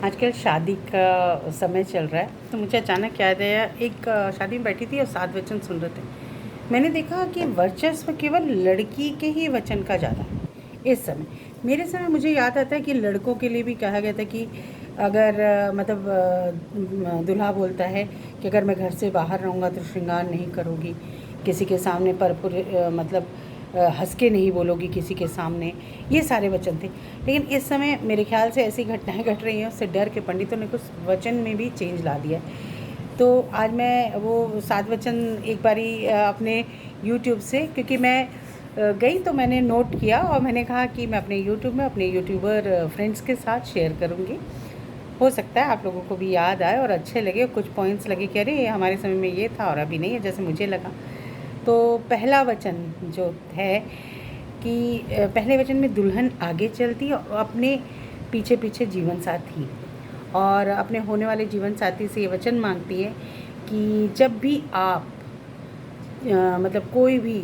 आजकल शादी का समय चल रहा है, तो मुझे अचानक याद आया, एक शादी में बैठी थी और 7 वचन सुन रहे थे। मैंने देखा कि वर्चस्व केवल लड़की के ही वचन का ज़्यादा है इस समय। मेरे समय मुझे याद आता है कि लड़कों के लिए भी कहा गया था कि अगर दूल्हा बोलता है कि अगर मैं घर से बाहर रहूँगा तो श्रृंगार नहीं करोगी, किसी के सामने हंस के नहीं बोलोगी किसी के सामने, ये सारे वचन थे। लेकिन इस समय मेरे ख्याल से ऐसी घटनाएं घट रही हैं, उससे डर के पंडितों ने कुछ वचन में भी चेंज ला दिया है। तो आज मैं वो 7 वचन एक बारी अपने यूट्यूब से, क्योंकि मैं गई तो मैंने नोट किया और मैंने कहा कि मैं अपने यूट्यूब में अपने यूट्यूबर फ्रेंड्स के साथ शेयर करूँगी। हो सकता है आप लोगों को भी याद आए और अच्छे लगे, कुछ पॉइंट्स लगे कि अरे हमारे समय में ये था और अभी नहीं है, जैसे मुझे लगा। तो पहला वचन जो है कि पहले वचन में दुल्हन आगे चलती है और अपने पीछे पीछे जीवन साथी, और अपने होने वाले जीवन साथी से ये वचन मांगती है कि जब भी आप कोई भी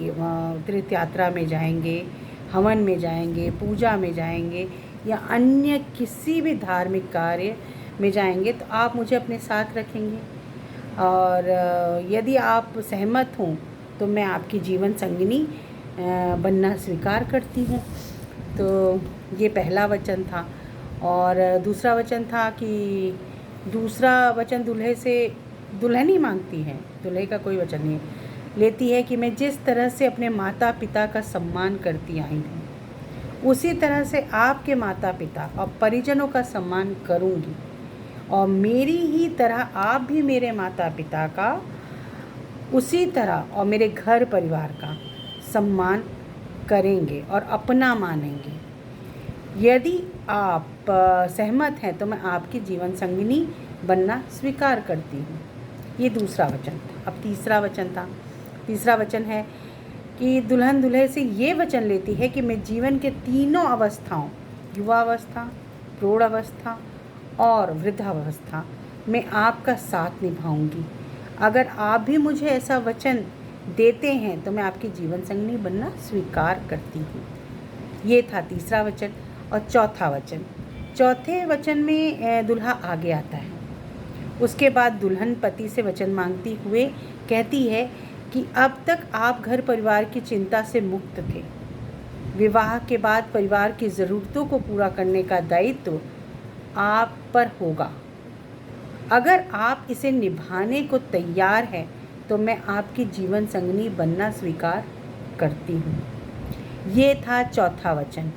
तीर्थ यात्रा में जाएंगे, हवन में जाएंगे, पूजा में जाएंगे या अन्य किसी भी धार्मिक कार्य में जाएंगे तो आप मुझे अपने साथ रखेंगे, और यदि आप सहमत हों तो मैं आपकी जीवन संगिनी बनना स्वीकार करती हूँ। तो ये पहला वचन था। और दूसरा वचन था कि दूसरा वचन दूल्हे से दुल्हन ही मांगती है, दूल्हे का कोई वचन नहीं है, लेती है कि मैं जिस तरह से अपने माता पिता का सम्मान करती आई हूँ उसी तरह से आपके माता पिता और परिजनों का सम्मान करूँगी, और मेरी ही तरह आप भी मेरे माता पिता का उसी तरह और मेरे घर परिवार का सम्मान करेंगे और अपना मानेंगे। यदि आप सहमत हैं तो मैं आपकी जीवन संगिनी बनना स्वीकार करती हूँ। ये दूसरा वचन था। अब तीसरा वचन था। तीसरा वचन है कि दुल्हन दूल्हे से ये वचन लेती है कि मैं जीवन के तीनों अवस्थाओं, युवावस्था, प्रौढ़ अवस्था और वृद्धावस्था में आपका साथ निभाऊंगी। अगर आप भी मुझे ऐसा वचन देते हैं तो मैं आपकी जीवन संगिनी बनना स्वीकार करती हूँ। ये था तीसरा वचन। और चौथा वचन, चौथे वचन में दुल्हा आगे आता है। उसके बाद दुल्हन पति से वचन मांगती हुए कहती है कि अब तक आप घर परिवार की चिंता से मुक्त थे। विवाह के बाद परिवार की ज़रूरतों को पूरा करने का दायित्व आप पर होगा। अगर आप इसे निभाने को तैयार हैं तो मैं आपकी जीवन संगिनी बनना स्वीकार करती हूँ। ये था चौथा वचन।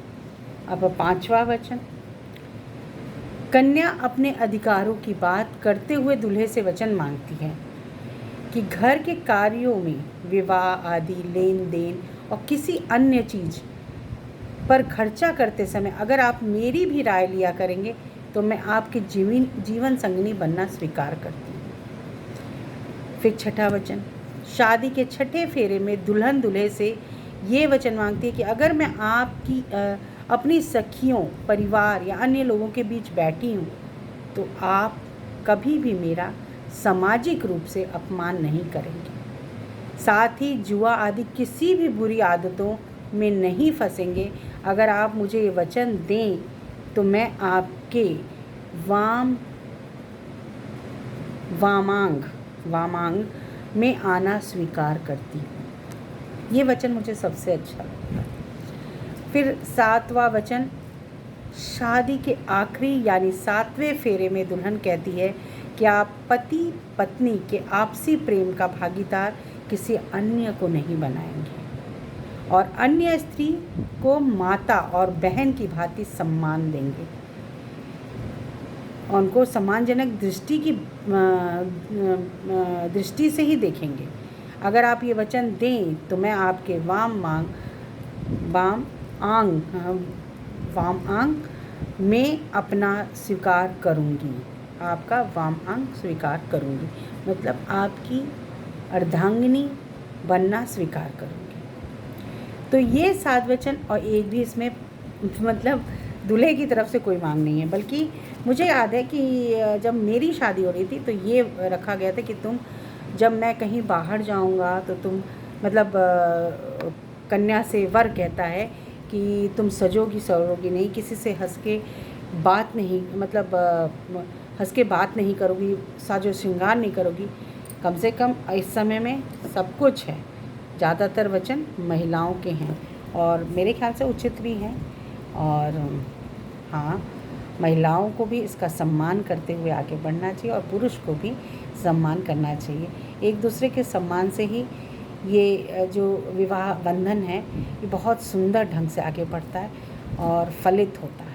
अब पांचवा वचन, कन्या अपने अधिकारों की बात करते हुए दूल्हे से वचन मांगती है कि घर के कार्यों में, विवाह आदि, लेन देन और किसी अन्य चीज़ पर खर्चा करते समय अगर आप मेरी भी राय लिया करेंगे तो मैं आपके जीवन संगिनी बनना स्वीकार करती हूँ। फिर छठा वचन, शादी के छठे फेरे में दुल्हन दूल्हे से ये वचन मांगती है कि अगर मैं आपकी अपनी सखियों, परिवार या अन्य लोगों के बीच बैठी हूँ तो आप कभी भी मेरा सामाजिक रूप से अपमान नहीं करेंगे। साथ ही जुआ आदि किसी भी बुरी आदतों में नहीं फंसेंगे। अगर आप मुझे ये वचन दें तो मैं आपके वामांग में आना स्वीकार करती हूँ। ये वचन मुझे सबसे अच्छा लगता है। फिर सातवां वचन, शादी के आखिरी यानी 7वें फेरे में दुल्हन कहती है कि आप पति पत्नी के आपसी प्रेम का भागीदार किसी अन्य को नहीं बनाएंगे और अन्य स्त्री को माता और बहन की भांति सम्मान देंगे, उनको सम्मानजनक दृष्टि से ही देखेंगे। अगर आप ये वचन दें तो मैं आपके वाम आंग में अपना स्वीकार करूंगी, आपका वाम अंग स्वीकार करूंगी, मतलब आपकी अर्धांगिनी बनना स्वीकार करूंगी। तो ये 7 वचन, और एक भी इसमें दूल्हे की तरफ से कोई मांग नहीं है, बल्कि मुझे याद है कि जब मेरी शादी हो रही थी तो ये रखा गया था कि तुम, जब मैं कहीं बाहर जाऊंगा तो तुम कन्या से वर कहता है कि तुम सजोगी सवरोगी नहीं, किसी से हंस के बात नहीं, मतलब हँस के बात नहीं करोगी, साजो श्रृंगार नहीं करोगी, कम से कम इस समय में सब कुछ है। ज़्यादातर वचन महिलाओं के हैं और मेरे ख्याल से उचित भी हैं। और हाँ, महिलाओं को भी इसका सम्मान करते हुए आगे बढ़ना चाहिए और पुरुष को भी सम्मान करना चाहिए। एक दूसरे के सम्मान से ही ये जो विवाह बंधन है ये बहुत सुंदर ढंग से आगे बढ़ता है और फलित होता है।